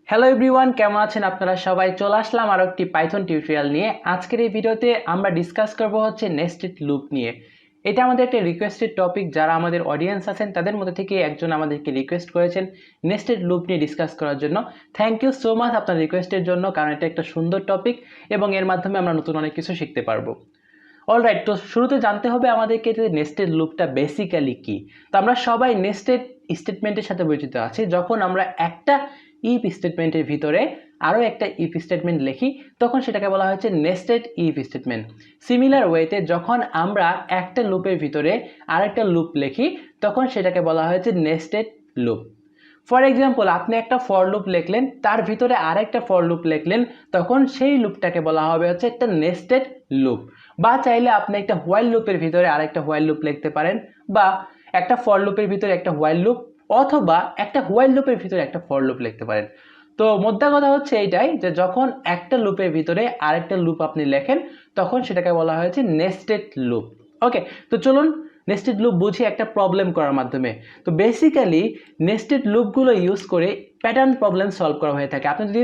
Hello everyone, কেমন আছেন আপনারা সবাই? চলে আসলাম আরও একটি পাইথন টিউটোরিয়াল নিয়ে। আজকের এই ভিডিওতে আমরা ডিসকাস করব হচ্ছে নেস্টেড লুপ নিয়ে। এটা আমাদের একটা রিকোয়েস্টেড টপিক। যারা আমাদের অডিয়েন্স আছেন তাদের মধ্যে থেকে একজন আমাদেরকে রিকোয়েস্ট করেছেন নেস্টেড লুপ নিয়ে ডিসকাস করার জন্য। থ্যাংক ইউ সো মাচ আপনার রিকোয়েস্টের জন্য, কারণ এটা একটা সুন্দর টপিক এবং এর মাধ্যমে আমরা নতুন অনেক কিছু শিখতে পারবো। অলরাইট, তো শুরুতে জানতে হবে আমাদেরকে যে নেস্টেড লুপটা বেসিক্যালি কি। তো আমরা সবাই নেস্টেড স্টেটমেন্টের সাথে পরিচিত আছি। যখন আমরা একটা ইফ স্টেটমেন্টের ভিতরে আরও একটা ইফ স্টেটমেন্ট লিখি তখন সেটাকে বলা হচ্ছে নেস্টেড ইফ স্টেটমেন্ট। সিমিলার ওয়েতে যখন আমরা একটা লুপের ভিতরে আরেকটা লুপ লিখি তখন সেটাকে বলা হয়েছে নেস্টেড লুপ। ফর এক্সাম্পল, আপনি একটা ফর লুপ লিখলেন, তার ভিতরে আরেকটা ফর লুপ লিখলেন, তখন সেই লুপটাকে বলা হবে হচ্ছে একটা নেস্টেড লুপ। বা চাইলে আপনি একটা হোয়াইল লুপের ভিতরে আরেকটা হোয়াইল লুপ লিখতে পারেন, বা একটা ফর লুপের ভিতরে একটা হোয়াইল লুপ, অথবা একটা হোয়াইল লুপের ভিতরে একটা ফর লুপ লিখতে পারেন। তো মোদ্দা কথা হচ্ছে এইটাই যে যখন একটা লুপের ভিতরে আরেকটা লুপ আপনি লেখেন তখন সেটাকে বলা হয়েছে নেস্টেড লুপ। ওকে, তো চলুন নেস্টেড লুপ বুঝি একটা প্রবলেম করার মাধ্যমে। তো বেসিক্যালি নেস্টেড লুপগুলো ইউজ করে প্যাটার্ন প্রবলেম সলভ করা হয়ে থাকে। আপনি যদি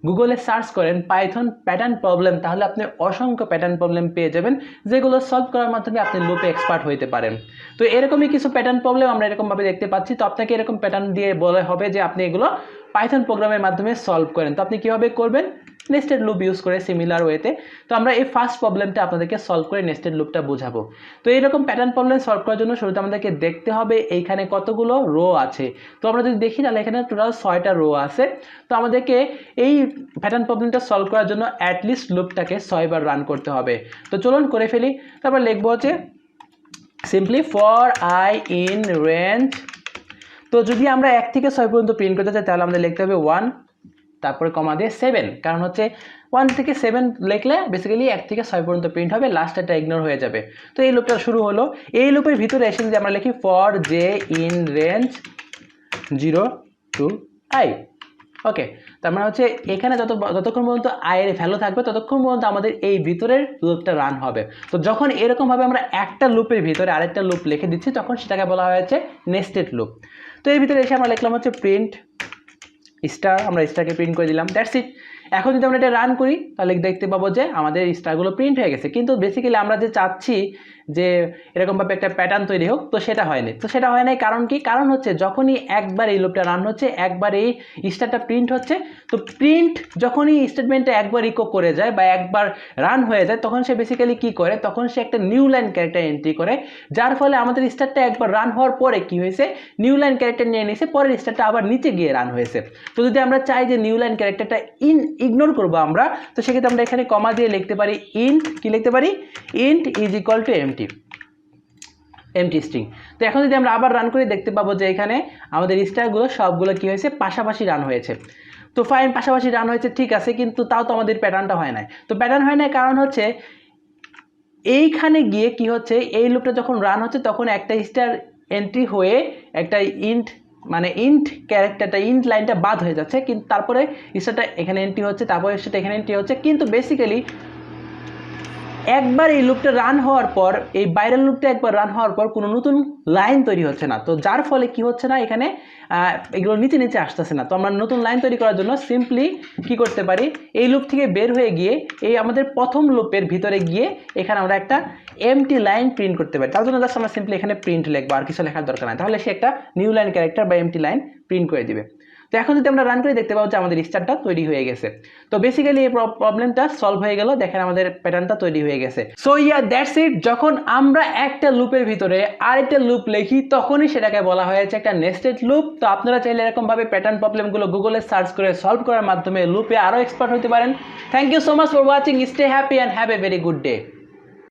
গুগলে সার্চ করেন পাইথন প্যাটার্ন প্রবলেম, তাহলে আপনি অসংখ্য প্যাটার্ন প্রবলেম পেয়ে যাবেন, যেগুলো সলভ করার মাধ্যমে আপনি লুপে এক্সপার্ট হইতে পারেন। তো এরকমই কিছু প্যাটার্ন প্রবলেম আমরা এরকমভাবে দেখতে পাচ্ছি। তো আপনাকে এরকম প্যাটার্ন দিয়ে বলা হবে যে আপনি এগুলো পাইথন প্রোগ্রামের মাধ্যমে সলভ করেন। তো আপনি কীভাবে করবেন? নেস্টেড লুপ ইউজ করে সিমিলার ওয়েতে। তো আমরা এই ফার্স্ট প্রবলেমটা আপনাদেরকে সলভ করে নেস্টেড লুপটা বোঝাবো। তো এইরকম প্যাটার্ন প্রবলেম সলভ করার জন্য শুরুতে আমাদেরকে দেখতে হবে এইখানে কতগুলো রো আছে। তো আমরা যদি দেখি তাহলে এখানে টোটাল 6টা রো আছে। তো আমাদেরকে এই প্যাটার্ন প্রবলেমটা সলভ করার জন্য অ্যাটলিস্ট লুপটাকে 6 বার রান করতে হবে। তো চলুন করে ফেলি। তারপর লিখবো হচ্ছে simply for I in range. তো যদি আমরা 1 থেকে 6 পর্যন্ত প্রিন্ট করতে চাই তাহলে আমাদের লিখতে হবে 1, তারপরে কমা দিয়ে 7, কারণ হচ্ছে 1 থেকে 7 লিখলে বেসিক্যালি 1 থেকে 6 পর্যন্ত প্রিন্ট হবে, লাস্টটা ইগনোর হয়ে যাবে। তো এই লুপটা শুরু হলো। এই লুপের ভিতরে এসে যদি আমরা লিখি for J in range 0 to i। ওকে, তার মানে হচ্ছে এখানে যতক্ষণ পর্যন্ত i এর ভ্যালু থাকবে ততক্ষণ পর্যন্ত আমাদের এই ভিতরের লুপটা রান হবে। তো যখন এরকমভাবে আমরা একটা লুপের ভিতরে আরেকটা লুপ লিখে দিচ্ছি তখন সেটাকে বলা হয়েছে নেস্টেড লুপ। তো এর ভিতরে এসে আমরা লিখলাম হচ্ছে প্রিন্ট স্টার, আমরা স্টারকে প্রিন্ট করে দিলাম, দ্যাটস ইট। এখন যদি আমরা এটা রান করি তাহলে দেখতে পাবো যে আমাদের স্টারগুলো প্রিন্ট হয়ে গেছে। কিন্তু বেসিক্যালি আমরা যে চাচ্ছি যে এরকমভাবে একটা প্যাটার্ন তৈরি হোক, তো সেটা হয়নি। তো সেটা হয় নাই কারণ কি? কারণ হচ্ছে যখনই একবার এই লুপটা রান হচ্ছে, একবার এই স্টারটা প্রিন্ট হচ্ছে, তো প্রিন্ট যখনই স্টেটমেন্টটা একবার ইকো করে যায় বা একবার রান হয়ে যায় তখন সে বেসিক্যালি কি করে, তখন সে একটা নিউ লাইন ক্যারেক্টার এন্ট্রি করে, যার ফলে আমাদের স্টারটা একবার রান হওয়ার পরে কি হয়েছে, নিউ লাইন ক্যারেক্টার নিয়ে নিয়েছে, পরের স্টারটা আবার নিচে গিয়ে রান হয়েছে। তো যদি আমরা চাই যে নিউ লাইন ক্যারেক্টারটা ইগনোর করবো আমরা, তো সেক্ষেত্রে আমরা এখানে কমা দিয়ে লিখতে পারি ইন্ট, কি লিখতে পারি, int is equal to MT string. তো এখন যদি আমরা আবার রান করি দেখতে পাবো যে এখানে আমাদের স্টারগুলো সবগুলো কি হয়েছে, পাশাপাশি রান হয়েছে। তো ফাইন, পাশাপাশি রান হয়েছে, ঠিক আছে, কিন্তু তাও তো আমাদের প্যাটার্নটা হয় নাই। তো প্যাটার্ন হয় নাই কারণ হচ্ছে এইখানে গিয়ে কি হচ্ছে, এই লুপটা যখন রান হচ্ছে তখন একটা স্টার এন্ট্রি হয়ে একটা ইন্ট, মানে ইন্ট ক্যারেক্টারটা, ইন্ট লাইনটা বাদ হয়ে যাচ্ছে, কিন্তু তারপরে স্টারটা এখানে এন্ট্রি হচ্ছে, তারপরে সেটা এখানে এন্ট্রি হচ্ছে। কিন্তু বেসিক্যালি একবার এই লুপটা রান হওয়ার পর, এই বাইরের লুপটা একবার রান হওয়ার পর কোনো নতুন লাইন তৈরি হচ্ছে না। তো যার ফলে কি হচ্ছে না, এখানে এগুলো নিচে নিচে আসতেছে না। তো আমরা নতুন লাইন তৈরি করার জন্য সিম্পলি কি করতে পারি, এই লুপ থেকে বের হয়ে গিয়ে এই আমাদের প্রথম লুপের ভিতরে গিয়ে এখানে আমরা একটা এমটি লাইন প্রিন্ট করতে পারি। তার জন্য জাস্ট আমরা সিম্পলি এখানে প্রিন্ট লিখবো, আর কিছু লেখার দরকার নাই। তাহলে সে একটা নিউ লাইন ক্যারেক্টার বা এমটি লাইন প্রিন্ট করে দিবে। তো এখন যদি আমরা রান করে দেখতে পাবো যে আমাদের স্টারটা তৈরি হয়ে গেছে। তো বেসিক্যালি এই প্রবলেমটা সলভ হয়ে গেল, দেখেন আমাদের প্যাটার্নটা তৈরি হয়ে গেছে। So yeah, that's it. যখন আমরা একটা লুপের ভিতরে আরেকটা লুপ লিখি তখনই সেটাকে বলা হয়েছে একটা নেস্টেড লুপ। তো আপনারা চাইলে এরকমভাবে প্যাটার্ন প্রবলেমগুলো গুগলে সার্চ করে সলভ করার মাধ্যমে লুপে আরও এক্সপার্ট হতে পারেন। Thank you so much for watching. Stay happy and have a very good day.